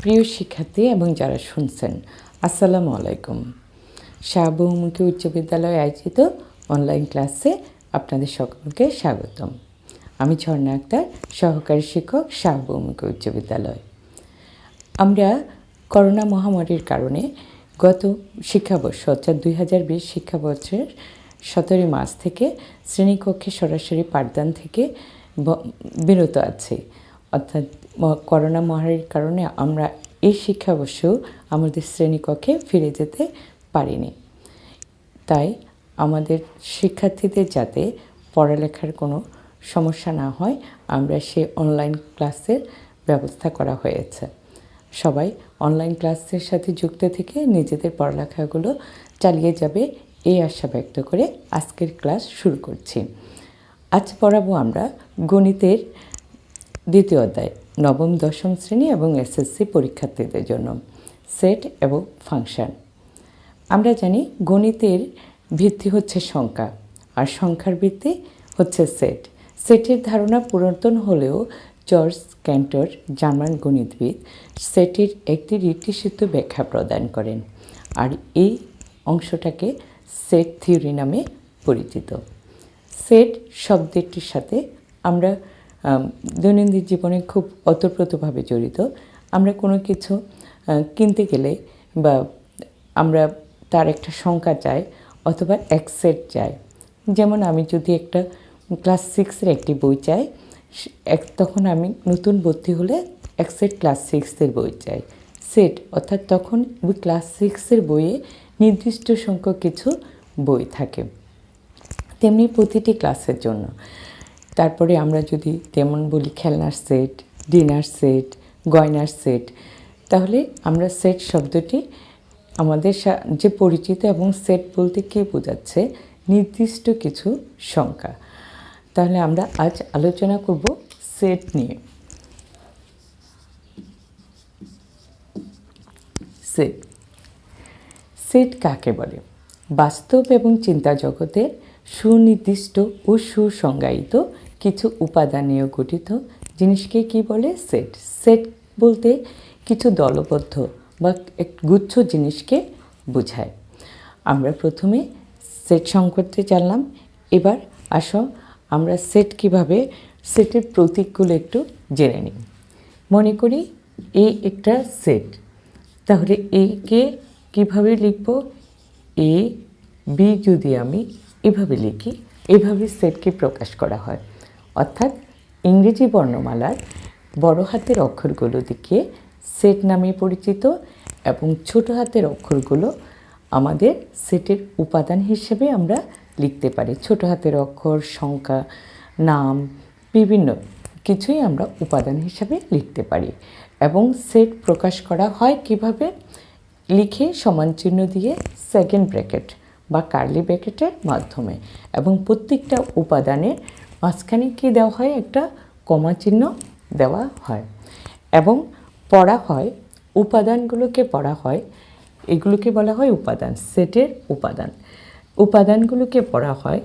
প্রিয় শিক্ষার্থী এবং যারা শুনছেন, আসসালামু আলাইকুম। শাহ-বহুমুখী উচ্চ বিদ্যালয়ে আয়োজিত অনলাইন ক্লাসে আপনাদের সকলকে স্বাগতম। আমি ঝর্ণা আক্তার, সহকারী শিক্ষক, শাহ-বহুমুখী উচ্চ বিদ্যালয়। আমরা করোনা মহামারীর কারণে গত শিক্ষাবর্ষ অর্থাৎ 2020 শিক্ষাবর্ষের 17 মার্চ থেকে শ্রেণীকক্ষে সরাসরি পাঠদান থেকে বিরত আছি। অর্থাৎ করোনা মহামারীর কারণে আমরা এই শিক্ষাবর্ষেও আমাদের শ্রেণীকক্ষে ফিরে যেতে পারিনি। তাই আমাদের শিক্ষার্থীদের যাতে পড়ালেখার কোনো সমস্যা না হয়, আমরা সেই অনলাইন ক্লাসের ব্যবস্থা করা হয়েছে। সবাই অনলাইন ক্লাসের সাথে যুক্ত থেকে নিজেদের পড়ালেখাগুলো চালিয়ে যাবে এই আশা ব্যক্ত করে আজকের ক্লাস শুরু করছি। আজ পড়াবো আমরা গণিতের দ্বিতীয় অধ্যায়, নবম দশম শ্রেণী এবং এসএসসি পরীক্ষার্থীদের জন্য সেট এবং ফাংশন। আমরা জানি গণিতের ভিত্তি হচ্ছে সংখ্যা, আর সংখ্যার ভিত্তি হচ্ছে সেট। সেটের ধারণা পুরাতন হলেও জর্জ ক্যান্টর জার্মান গণিতবিদ সেটের একটি রীতিসিদ্ধ ব্যাখ্যা প্রদান করেন, আর এই অংশটাকে সেট থিওরি নামে পরিচিত। সেট শব্দটির সাথে আমরা দৈনন্দিন জীবনে খুব ওতপ্রোতভাবে জড়িত। আমরা কোনো কিছু কিনতে গেলে বা আমরা তার একটা সংখ্যা চাই অথবা এক সেট চাই। যেমন আমি যদি একটা ক্লাস 6-এর একটি বই চাই, তখন আমি নতুন ভর্তি হলে এক সেট ক্লাস 6-এর বই চাই। সেট অর্থাৎ তখন ওই ক্লাস 6-এর বইয়ে নির্দিষ্ট সংখ্যক কিছু বই থাকে, তেমনি প্রতিটি ক্লাসের জন্য। তারপরে আমরা যদি তেমন বলি খেলনার সেট, ডিনার সেট, গয়নার সেট, তাহলে আমরা সেট শব্দটি আমাদের যে পরিচিত, এবং সেট বলতে কী বোঝাচ্ছে নির্দিষ্ট কিছু সংখ্যা। তাহলে আমরা আজ আলোচনা করব সেট নিয়ে। সেট সেট কাকে বলে? বাস্তব এবং চিন্তা জগতের সুনির্দিষ্ট ও সুসংজ্ঞায়িত কিছু উপাদান নিয়ে গঠিত জিনিসকে কি বলে? সেট। সেট বলতে কিছু দলবদ্ধ বা এক গুচ্ছ জিনিসকে বোঝায়। আমরা প্রথমে সেট সংকটে জানলাম। এবার আসো আমরা সেট কিভাবে, সেটের প্রতীকগুলো একটু জেনে নিই। মনে করি এই একটা সেট, তাহলে একে কিভাবে লিখব? এ বি যদি আমি এভাবে লিখি, এভাবে সেটকে প্রকাশ করা হয়। অর্থাৎ ইংরেজি বর্ণমালার বড় হাতের অক্ষরগুলো দিকে সেট নামে পরিচিত, এবং ছোট হাতের অক্ষরগুলো আমাদের সেটের উপাদান হিসেবে আমরা লিখতে পারি। ছোট হাতের অক্ষর, সংখ্যা, নাম, বিভিন্ন কিছুই আমরা উপাদান হিসাবে লিখতে পারি। এবং সেট প্রকাশ করা হয় কিভাবে? লিখে সমান চিহ্ন দিয়ে সেকেন্ড ব্র্যাকেট বা কার্লি ব্র্যাকেটের মাধ্যমে, এবং প্রত্যেকটা উপাদানের মাঝখানে কী দেওয়া হয়? একটা কমা চিহ্ন দেওয়া হয়। এবং পড়া হয়, উপাদানগুলোকে পড়া হয়, এগুলোকে বলা হয় উপাদান, সেটের উপাদান। উপাদানগুলোকে পড়া হয়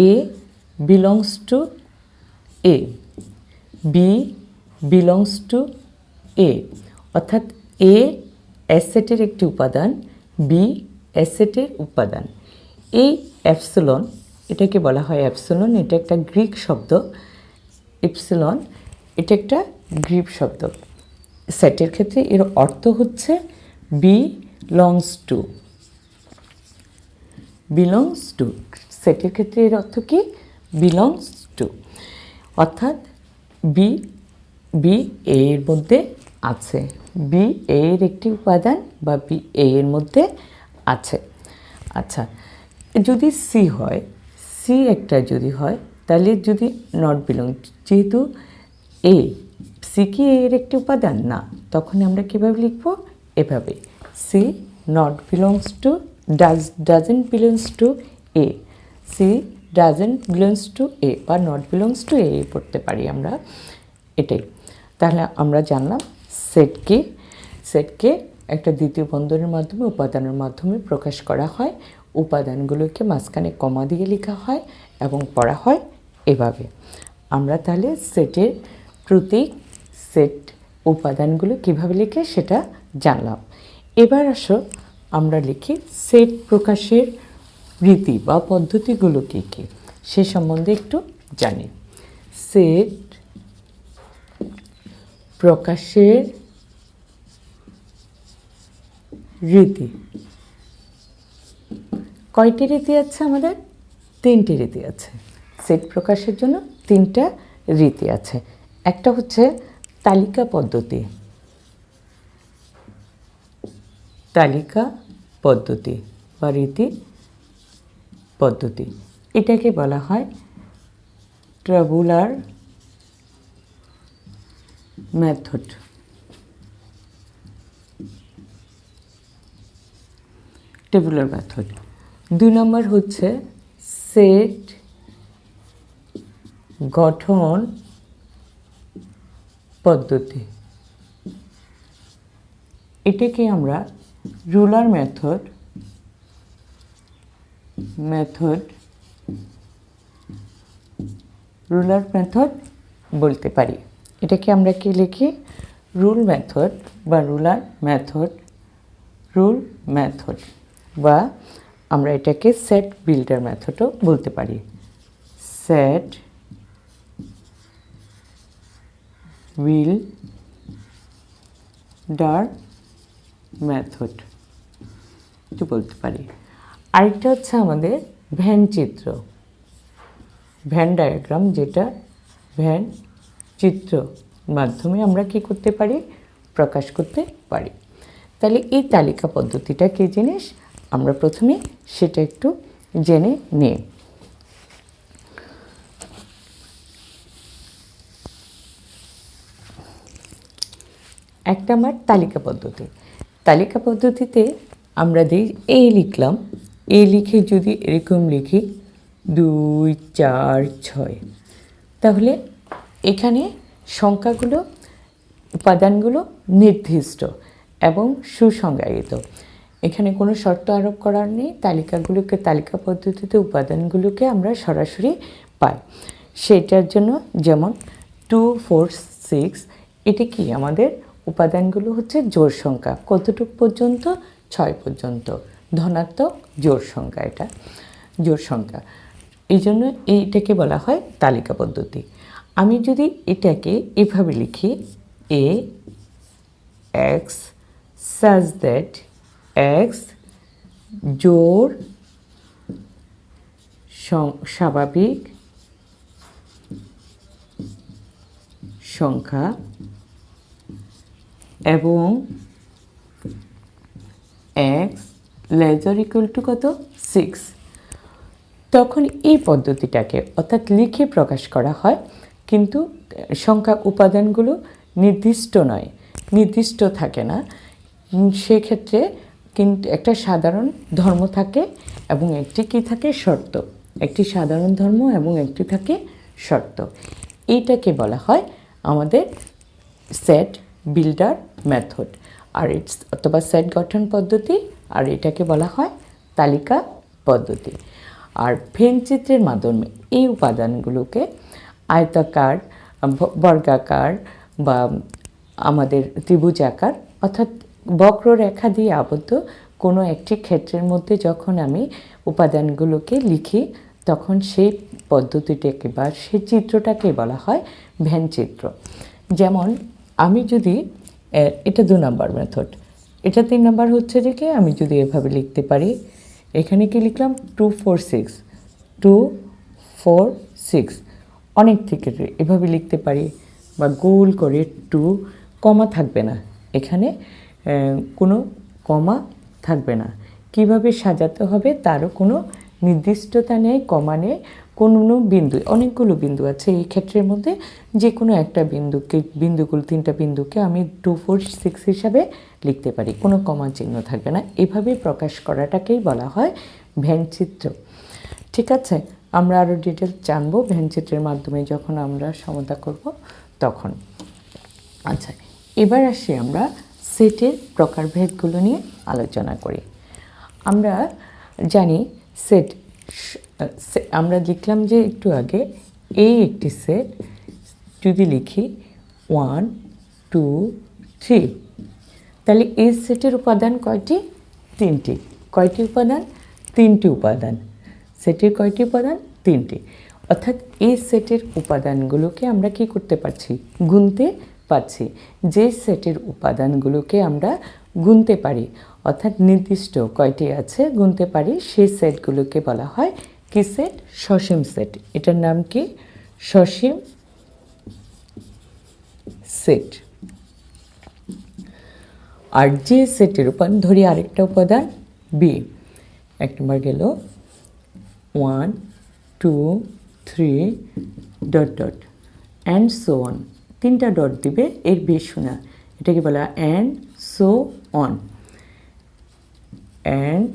a belongs to A, b belongs to A, অর্থাৎ এ সেটের একটি উপাদান, বি সেটের উপাদান। এই এপসিলন, এটাকে বলা হয় এপসিলন, এটা একটা গ্রিক শব্দ। এপসিলন এটা একটা গ্রিক শব্দ। সেটের ক্ষেত্রে এর অর্থ হচ্ছে বিলংস টু। বিলংস টু, সেটের ক্ষেত্রে এর অর্থ কি? বিলংস টু, অর্থাৎ বি বি এর মধ্যে আছে, বি এর একটি উপাদান বা বি এর মধ্যে আছে। আচ্ছা, যদি সি হয়, সি একটা যদি হয়, তাহলে যদি নট বিলং, যেহেতু এ, সি কি এর একটি উপাদান না, তখন আমরা কীভাবে লিখব? এভাবে, c not belongs to, doesn't belongs to A, c doesn't belongs to A বা নট বিলংস টু এ পড়তে পারি আমরা, এটাই। তাহলে আমরা জানলাম সেটকে, সেটকে একটা দ্বিতীয় বন্ধনীর মাধ্যমে, উপাদানের মাধ্যমে প্রকাশ করা হয়। উপাদানগুলোকে মাঝখানে কমা দিয়ে লেখা হয় এবং পড়া হয় এভাবে। আমরা তাহলে সেটের প্রতীক, সেট উপাদানগুলো কিভাবে লিখে সেটা জানলাম। এবার আসো আমরা লিখি সেট প্রকাশের রীতি বা পদ্ধতিগুলো কী কী সে সম্বন্ধে একটু জানি। সেট প্রকাশের রীতি, কয়টি রীতি আছে আমাদের? 3টি রীতি আছে। সেট প্রকাশের জন্য 3টা রীতি আছে। একটা হচ্ছে তালিকা পদ্ধতি, তালিকা পদ্ধতি বা রীতি পদ্ধতি, এটাকে বলা হয় ট্যাবুলার মেথড। Tabular method. 2 নম্বর হচ্ছে সেট গঠন পদ্ধতি, এটাকে আমরা রুলার মেথড রুলার মেথড বলতে পারি। এটাকে আমরা কি লিখি? রুল মেথড বা রুলার মেথড, রুল মেথড, বা আমরা এটাকে সেট বিল্ডার মেথডও বলতে পারি। সেট বিল্ডার মেথড এটা বলতে পারি। আরেকটা হচ্ছে আমাদের ভ্যান চিত্র, ভ্যান ডায়াগ্রাম, যেটা ভ্যান চিত্র মাধ্যমে আমরা কি করতে পারি? প্রকাশ করতে পারি। তাহলে এই তালিকা পদ্ধতিটা কী জিনিস আমরা প্রথমে সেটা একটু জেনে নিই। একটা আমার তালিকা পদ্ধতি। তালিকা পদ্ধতিতে আমরা দিই এ লিখলাম, এ লিখে যদি এরকম লিখি 2 4 6, তাহলে এখানে সংখ্যাগুলো উপাদানগুলো নির্দিষ্ট এবং সুসংজ্ঞায়িত। এখানে কোনো শর্ত আরোপ করার নেই। তালিকাগুলোকে, তালিকা পদ্ধতিতে উপাদানগুলোকে আমরা সরাসরি পাই। সেটার জন্য যেমন 2 4 6, এটা কি আমাদের উপাদানগুলো হচ্ছে জোড় সংখ্যা। কতটুক পর্যন্ত? 6 পর্যন্ত। ধনাত্মক জোড় সংখ্যা, এটা জোড় সংখ্যা। এই জন্য এইটাকে বলা হয় তালিকা পদ্ধতি। আমি যদি এটাকে এভাবে লিখি এ এক্স such that x জোড় স্বাভাবিক সংখ্যা এবং x লেজার ইকুয়াল টু কত? 6, তখন এই পদ্ধতিটাকে অর্থাৎ লিখে প্রকাশ করা হয়, কিন্তু সংখ্যা উপাদানগুলো নির্দিষ্ট নয়, নির্দিষ্ট থাকে না। সেক্ষেত্রে কিন্তু একটা সাধারণ ধর্ম থাকে এবং একটি কি থাকে? শর্ত। একটি সাধারণ ধর্ম এবং একটি থাকে শর্ত। এইটাকে বলা হয় আমাদের সেট বিল্ডার মেথড, আর অথবা সেট গঠন পদ্ধতি, আর এটাকে বলা হয় তালিকা পদ্ধতি। আর ভেন চিত্রের মাধ্যমে এই উপাদানগুলোকে আয়তাকার, বর্গাকার বা আমাদের ত্রিভুজাকার অর্থাৎ বক্ররেখা দিয়ে আবদ্ধ কোনো একটি ক্ষেত্রের মধ্যে যখন আমি উপাদানগুলোকে লিখি, তখন সেই পদ্ধতিটাকে বা সেই চিত্রটাকে বলা হয় ভেন চিত্র। যেমন আমি যদি এটা 2 নম্বর মেথড, এটা 3 নম্বর হচ্ছে যে কি আমি যদি এভাবে লিখতে পারি, এখানে কি লিখলাম 2 4 6, 2 4 6, অনেক থেকে এভাবে লিখতে পারি, বা গোল করে 2, কমা থাকবে না, এখানে কোনো কমা থাকবে না। কিভাবে সাজাতে হবে তারও কোনো নির্দিষ্টতা নেই, কমা নেই, কোনো বিন্দু, অনেকগুলো বিন্দু আছে এই ক্ষেত্রের মধ্যে, যে কোনো একটা বিন্দুগুলো 3টা বিন্দুকে আমি 2 4 6 হিসাবে লিখতে পারি, কোনো কমা চিহ্ন থাকবে না। এভাবে প্রকাশ করাটাকেই বলা হয় ভেন চিত্র। ঠিক আছে, আমরা আরও ডিটেলস জানবো ভেন চিত্রের মাধ্যমে যখন আমরা সমতা করব তখন। আচ্ছা, এবার আসি আমরা সেটের প্রকারভেদগুলো নিয়ে আলোচনা করি। আমরা জানি সেট, আমরা লিখলাম যে একটু আগে এই একটি সেট, যদি লিখি 1 2 3। তাহলে এই সেটের উপাদান কয়টি? 3টি। কয়টি উপাদান? 3টি উপাদান। সেটের কয়টি উপাদান? 3টি। অর্থাৎ এই সেটের উপাদানগুলোকে আমরা কি করতে পারছি? গুনতে পারছি। যে সেটের উপাদানগুলোকে আমরা গুনতে পারি, অর্থাৎ নির্দিষ্ট কয়টি আছে গুনতে পারি, সেই সেটগুলোকে বলা হয় কি সেট? সসীম সেট। এটার নাম কি? সসীম সেট। আর যে সেটের উপাদান, ধরি আরেকটা উপাদান বি, এক নম্বর গেল 1 2 3 dot dot and so on. 3টা ডট দিবে, এর বেশি না। এটাকে বলা and so on, and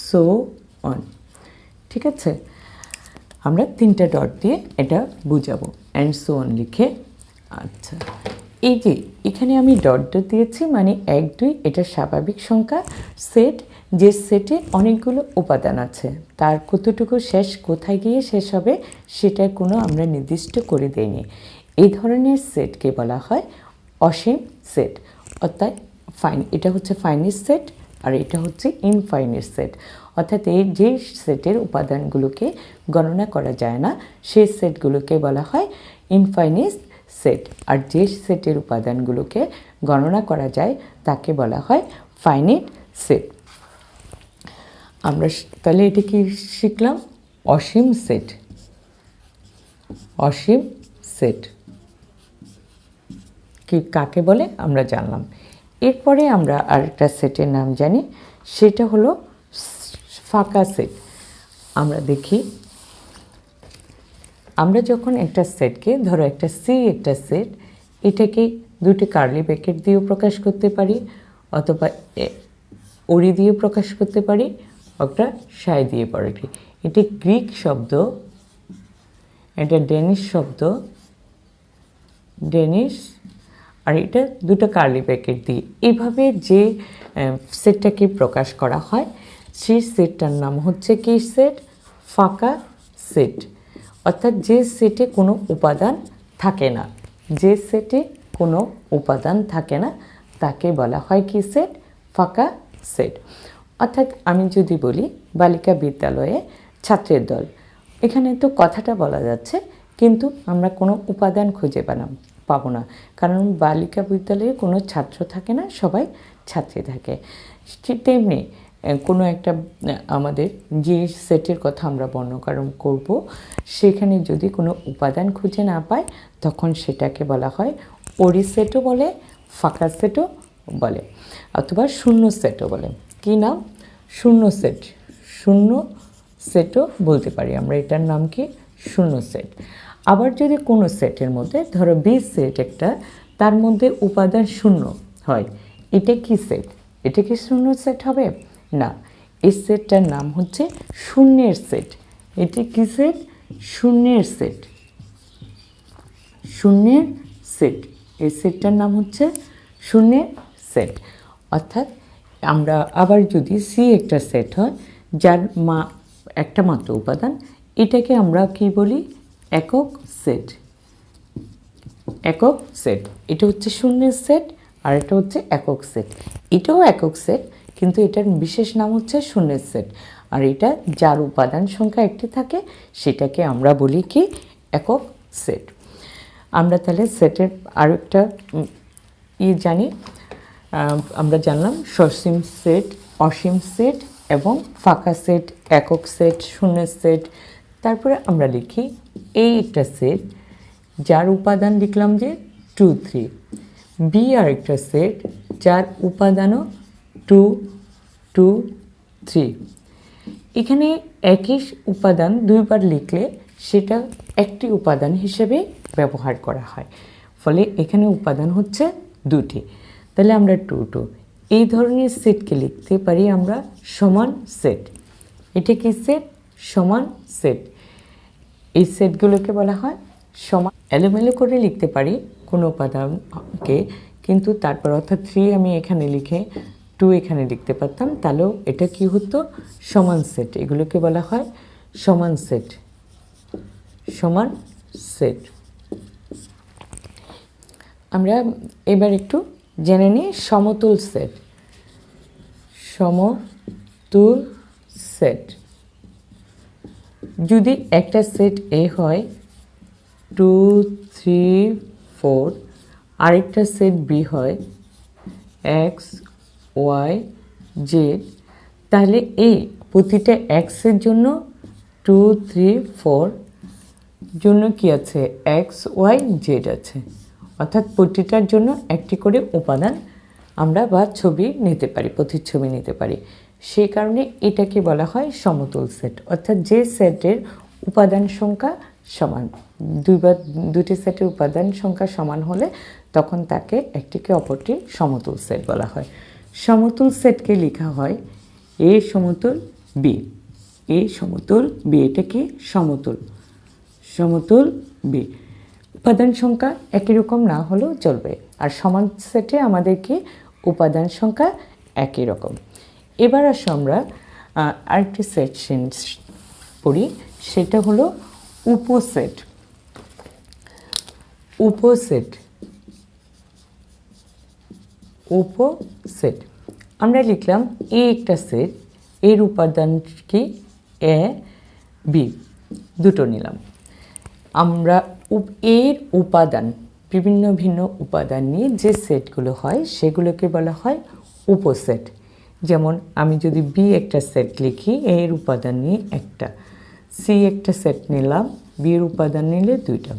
so on. ঠিক আছে, আমরা 3টা ডট দিয়ে এটা বুঝাবো, অ্যান্ড সো অন লিখে। আচ্ছা, এই যে এখানে আমি ডট ডট দিয়েছি মানে 1 2, এটা স্বাভাবিক সংখ্যা সেট। যে সেটে অনেকগুলো উপাদান আছে, তার কতটুকু শেষ, কোথায় গিয়ে শেষ হবে সেটা কোনো আমরা নির্দিষ্ট করে দেইনি। এই ধরনের সেটকে বলা হয় অসীম সেট। অর্থাৎ এটা হচ্ছে ফাইনিট সেট আর এটা হচ্ছে ইনফাইনিট সেট। অর্থাৎ এই যে সেটের উপাদানগুলোকে গণনা করা যায় না সেই সেটগুলোকে বলা হয় ইনফাইনিট সেট, আর যে সেটের উপাদানগুলোকে গণনা করা যায় তাকে বলা হয় ফাইনিট সেট। আমরা তাহলে এটা কি শিখলাম? অসীম সেট। অসীম সেট কি কাকে বলে আমরা জানলাম। এরপরে আমরা আরেকটা সেটের নাম জানি, সেটা হলো ফাঁকা সেট। আমরা দেখি, আমরা যখন একটা সেটকে, ধরো একটা সি একটা সেট, এটাকে দুটি কার্লি ব্র্যাকেট দিয়েও প্রকাশ করতে পারি, অথবা ওড়ি দিয়ে প্রকাশ করতে পারি, একটা সাই দিয়ে পারি। এটি গ্রিক শব্দ, এটা ডেনিশ শব্দ, ডেনিশ, আর এটা দুটো কার্লি ব্র্যাকেট দিয়ে। এইভাবে যে সেটটাকে প্রকাশ করা হয় সেই সেটটার নাম হচ্ছে কি সেট? ফাঁকা সেট। অর্থাৎ যে সেটে কোনো উপাদান থাকে না, যে সেটে কোনো উপাদান থাকে না তাকে বলা হয় কি সেট? ফাঁকা সেট। অর্থাৎ আমি যদি বলি বালিকা বিদ্যালয়ে ছাত্রের দল, এখানে তো কথাটা বলা যাচ্ছে কিন্তু আমরা কোনো উপাদান খুঁজে পাবো না, কারণ বালিকা বিদ্যালয়ে কোনো ছাত্র থাকে না, সবাই ছাত্রী থাকে। তেমনি কোনো একটা আমাদের যে সেটের কথা আমরা বর্ণনাকরণ করব সেখানে যদি কোনো উপাদান খুঁজে না পাই তখন সেটাকে বলা হয় ওড়ি সেটও বলে, ফাঁকা সেটও বলে, অথবা শূন্য সেটও বলে। কি নাম? শূন্য সেট। শূন্য সেটও বলতে পারি আমরা, এটার নাম কি? শূন্য সেট। আবার যদি কোনো সেটের মধ্যে, ধরো বি সেট একটা, তার মধ্যে উপাদান শূন্য হয়, এটা কি সেট? এটা কি শূন্য সেট হবে না? এই সেটটার নাম হচ্ছে শূন্যের সেট। এটি কি সেট? শূন্যের সেট। শূন্যের সেট, এই সেটটার নাম হচ্ছে শূন্যের সেট। অর্থাৎ আমরা আবার যদি সি একটা সেট হয় যার একটা মাত্র উপাদান, এটাকে আমরা কি বলি? একক সেট। একক সেট, এটা হচ্ছে শূন্যের সেট আর এটা হচ্ছে একক সেট। এটাও একক সেট কিন্তু এটার বিশেষ নাম হচ্ছে শূন্যের সেট, আর এটা যার উপাদান সংখ্যা একটি থাকে সেটাকে আমরা বলি কি? একক সেট। আমরা তাহলে সেটের আরও একটা জানি, আমরা জানলাম সসীম সেট, অসীম সেট এবং ফাঁকা সেট, একক সেট, শূন্যের সেট। তারপরে আমরা লিখি এই একটা সেট যার উপাদান লিখলাম যে 2 3। বি আর একটা সেট যার উপাদানও 2 2 3। এখানে একই উপাদান দুইবার লিখলে সেটা একটি উপাদান হিসেবে ব্যবহার করা হয়, ফলে এখানে উপাদান হচ্ছে 2টি। তাহলে আমরা 2 2 এই ধরনের সেটকে লিখতে পারি আমরা সমান সেট। এটা কি সেট? সমান সেট। এই সেটগুলোকে বলা হয় সমান। এলোমেলো করে লিখতে পারি কোনো উপাদানকে, কিন্তু তারপর অর্থাৎ 3 আমি এখানে লিখে 2 এখানে লিখতে পারতাম, তাহলেও এটা কি হতো? সমান সেট। এগুলোকে বলা হয় সমান সেট। সমান সেট। আমরা এবার একটু জেনে নিই সমতুল সেট। সমতুল সেট যদি একটা সেট এ হয় 2 3 4, আরেকটা সেট বি হয় এক্স ওয়াই জেড, তাহলে এই প্রতিটা এক্সের জন্য 2 3 4 জন্য কি আছে এক্স ওয়াই জেড আছে, অর্থাৎ প্রতিটার জন্য একটি করে উপাদান আমরা বা ছবি নিতে পারি, প্রতিচ্ছবি নিতে পারি। সেই কারণে এটাকে বলা হয় সমতুল সেট, অর্থাৎ যে সেটের উপাদান সংখ্যা সমান, দুটি সেটের উপাদান সংখ্যা সমান হলে তখন তাকে একটিকে অপরটি সমতুল সেট বলা হয়। সমতুল সেটকে লেখা হয় এ সমতুল বি, এ সমতুল বি, এটা কি সমতুল, সমতুল বি। উপাদান সংখ্যা একই রকম না হলেও চলবে, আর সমান সেটে আমাদেরকে উপাদান সংখ্যা একই রকম। এবার আসো আমরা আরেকটি সেট পড়ি, সেটা হলো উপসেট। উপসেট, উপসেট আমরা লিখলাম এ একটা সেট, এর উপাদান কি এ বি, দুটো নিলাম আমরা। এর উপাদান বিভিন্ন ভিন্ন উপাদান নিয়ে যে সেটগুলো হয় সেগুলোকে বলা হয় উপসেট। যেমন আমি যদি বি একটা সেট লিখি, এর উপাদান নিয়ে একটা, সি একটা সেট নিলাম, বির উপাদান নিলে দুইটা,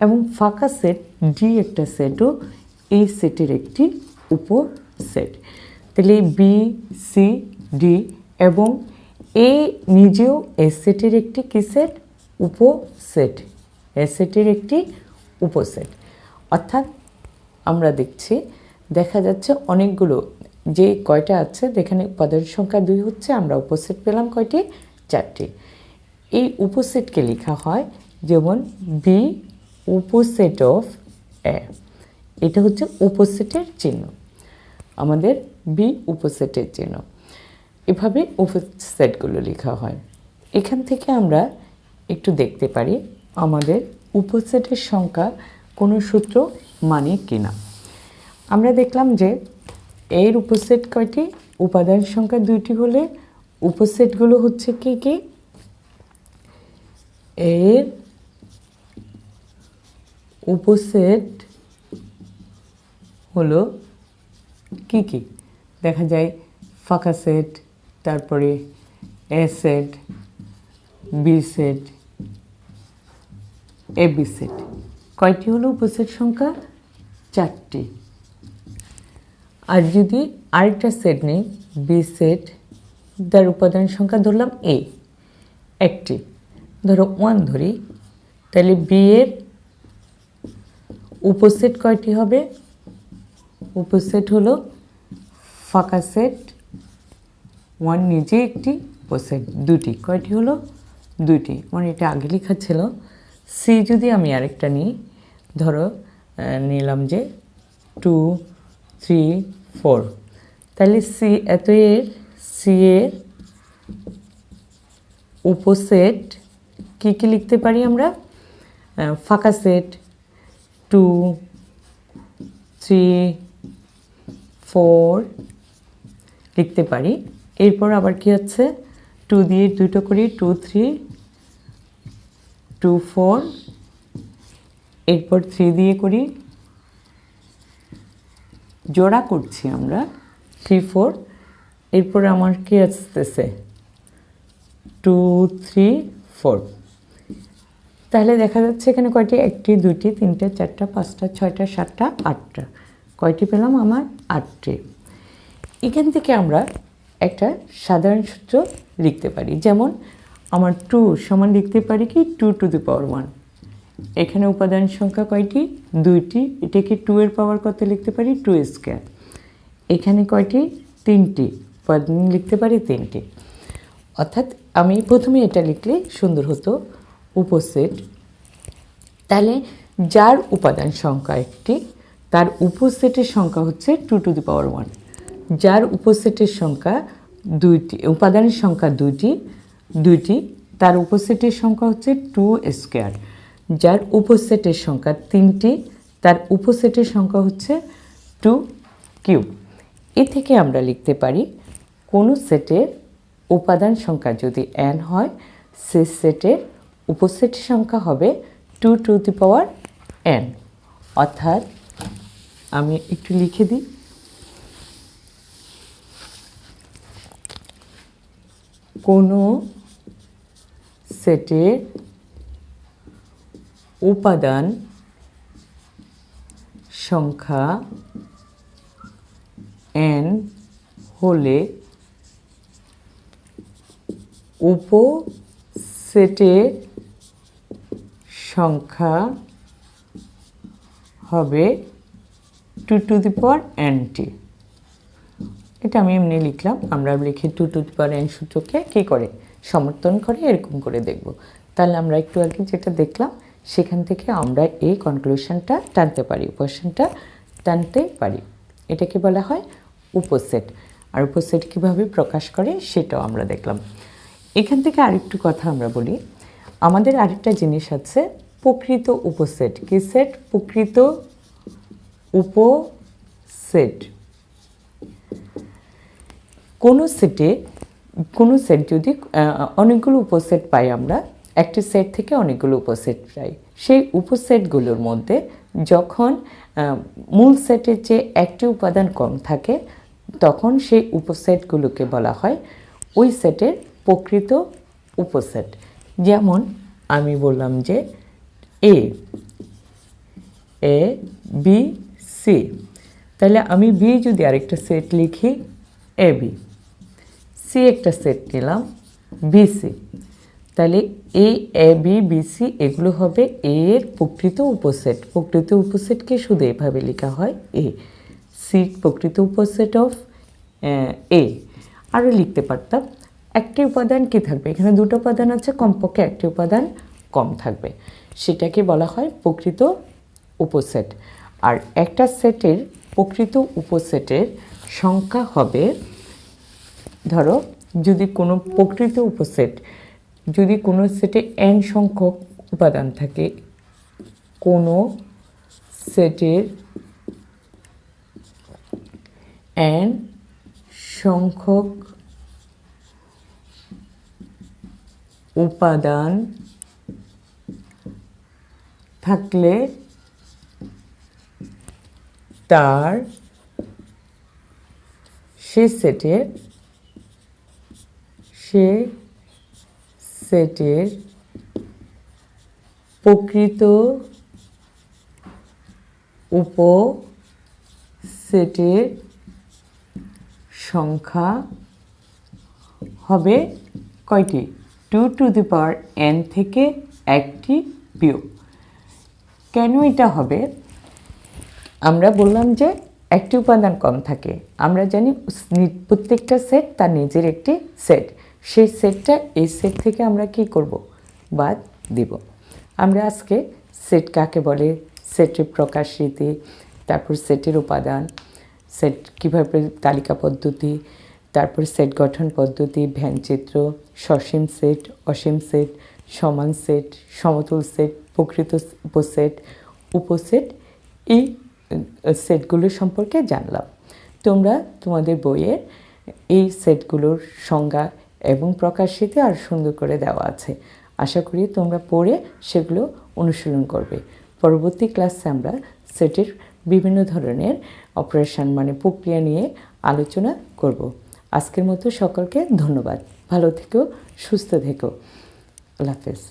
এবং ফাঁকা সেট ডি একটা সেটও এই সেটের একটি উপসেট। তাহলে বি সি ডি এবং এ নিজেও এ সেটের একটি কি সেট, উপসেট, এ সেটের একটি উপসেট। অর্থাৎ আমরা দেখছি, দেখা যাচ্ছে অনেকগুলো, যে কয়টা আছে যেখানে উপাদান সংখ্যা 2 হচ্ছে, আমরা উপসেট পেলাম কয়টি, 4টি। এই উপসেটকে লেখা হয় যেমন বি উপসেট অফ এ, এটা হচ্ছে উপসেটের চিহ্ন, আমাদের বি উপসেটের চিহ্ন। এভাবে উপসেটগুলো লেখা হয়। এখান থেকে আমরা একটু দেখতে পারি আমাদের উপসেটের সংখ্যা কোনো সূত্র মানে কিনা। আমরা দেখলাম যে এর উপসেট কয়টি, উপাদান সংখ্যা 2টি হলে উপসেটগুলো হচ্ছে কি কি, এর উপসেট হলো কি কি, দেখা যায় ফাঁকা সেট, তারপরে এ set, B set, A B set. কয়টি হলো উপসেট সংখ্যা, 4টি। আর যদি আরেকটা সেট নেই বি সেট, যার উপাদান সংখ্যা ধরলাম এ একটি, ধরো 1 ধরি, তাহলে বি এর উপসেট কয়টি হবে, উপসেট হলো ফাঁকা সেট 1 নিজে একটি, উপসেট 2টি, কয়টি হলো 2টি, মানে এটা আগে লেখা ছিল। সি যদি আমি আরেকটা নিই, ধরো নিলাম যে 2 3 4, তাহলে সি এত এর সি এর উপসেট কী কী লিখতে পারি আমরা, ফাঁকা সেট 2 3 4 লিখতে পারি। এরপর আবার কি হচ্ছে, 2 দিয়ে দুটো করি, 2 3 2 4, এরপর 3 দিয়ে করি, জোড়া করছি আমরা 3 4, এরপর আমার কি আসতেছে 2 3 4। তাহলে দেখা যাচ্ছে এখানে কয়টি, 1টি 2টি 3টে 4টা 5টা 6টা 7টা 8টা, কয়টি পেলাম আমার 8টি। এখান থেকে আমরা একটা সাধারণ সূত্র লিখতে পারি, যেমন আমার 2 সমান লিখতে পারি কি 2 টু দি পাওয়ার 1, এখানে উপাদান সংখ্যা কয়টি, 2টি, এটাকে 2 এর পাওয়ার কত লিখতে পারি, 2 স্কয়ার। এখানে কয়টি, 3টি, উপাদান লিখতে পারি 3টি। অর্থাৎ আমি প্রথমে এটা লিখলে সুন্দর হতো, উপসেট। তাহলে যার উপাদান সংখ্যা একটি, তার উপসেটের সংখ্যা হচ্ছে 2 টু দি পাওয়ার 1। যার উপসেটের সংখ্যা 2টি, উপাদানের সংখ্যা 2টি, তার উপসেটের সংখ্যা হচ্ছে 2 স্কয়ার। যার উপসেটের সংখ্যা 3টি, তার উপসেটের সংখ্যা হচ্ছে 2 কিউব। এ থেকে আমরা লিখতে পারি কোনো সেটের উপাদান সংখ্যা যদি n হয়, সে সেটের উপসেটের সংখ্যা হবে 2n। অর্থাৎ আমি একটু লিখে দিই, কোনো সেটের উপাদান সংখ্যা n হলে উপসেটের সংখ্যা হবে 2n টি। এটা আমি এমনি লিখলাম, আমরা লিখি 2n সূত্রকে কী করে সমর্থন করে এরকম করে দেখব। তাহলে আমরা একটু আগে যেটা দেখলাম সেখান থেকে আমরা এই কনক্লুশনটা টানতে পারি, উপসেটটা টানতে পারি। এটাকে বলা হয় উপসেট। আর উপসেট কীভাবে প্রকাশ করে সেটাও আমরা দেখলাম। এখান থেকে আরেকটু কথা আমরা বলি, আমাদের আরেকটা জিনিস আছে প্রকৃত উপসেট। কি সেট? প্রকৃত উপসেট। কোনো সেট যদি অনেকগুলো উপসেট পাই, আমরা একটি সেট থেকে অনেকগুলো উপসেট পাই, সেই উপসেটগুলোর মধ্যে যখন মূল সেটের চেয়ে একটি উপাদান কম থাকে তখন সেই উপসেটগুলোকে বলা হয় ওই সেটের প্রকৃত উপসেট। যেমন আমি বললাম যে এ বি সি, তাহলে আমি বি যদি আরেকটা সেট লিখি এ বি, সি একটা সেট নিলাম বিসি, তাহলে এ বি বিসি এগুলো হবে এর প্রকৃত উপসেট। প্রকৃত উপসেটকে শুধু এভাবে লেখা হয় এ। সি প্রকৃত উপসেট অফ এ। আরও লিখতে পারতাম একটি উপাদান কী থাকবে, এখানে দুটো উপাদান আছে, কমপক্ষে একটি উপাদান কম থাকবে, সেটাকে বলা হয় প্রকৃত উপসেট। আর একটা সেটের প্রকৃত উপসেটের সংখ্যা হবে, ধরো যদি কোনো প্রকৃত উপসেট, যদি কোনো সেটে n সংখ্যক উপাদান থাকে, কোনো সেটের n সংখ্যক উপাদান থাকলে তার সে সেটের প্রকৃত উপসেটের সংখ্যা হবে কয়টি? 2n থেকে একটি বিয়োগ। কেন এটা হবে? আমরা বললাম যে একটি উপাদান কম থাকে, আমরা জানি প্রত্যেকটা সেট তার নিজের একটি সেট, সেই সেটটা এই সেট থেকে আমরা কি করব? বাদ দিব। আমরা আজকে সেট কাকে বলে, সেটের প্রকাশ রীতি, তারপর সেটের উপাদান, সেট কীভাবে তালিকা পদ্ধতি, তারপর সেট গঠন পদ্ধতি, ভ্যানচিত্র, সসীম সেট, অসীম সেট, সমান সেট, সমতুল সেট, প্রকৃত উপসেট, এই সেটগুলো সম্পর্কে জানলাম। তোমরা তোমাদের বইয়ের এই সেটগুলোর সংজ্ঞা এবং প্রকাশিতে আর সুন্দর করে দেওয়া আছে, আশা করি তোমরা পড়ে সেগুলো অনুশীলন করবে। পরবর্তী ক্লাসে আমরা সেটের বিভিন্ন ধরনের অপারেশন মানে প্রক্রিয়া নিয়ে আলোচনা করব। আজকের মতো সকলকে ধন্যবাদ। ভালো থেকো, সুস্থ থেকো। আল্লাহ হাফেজ।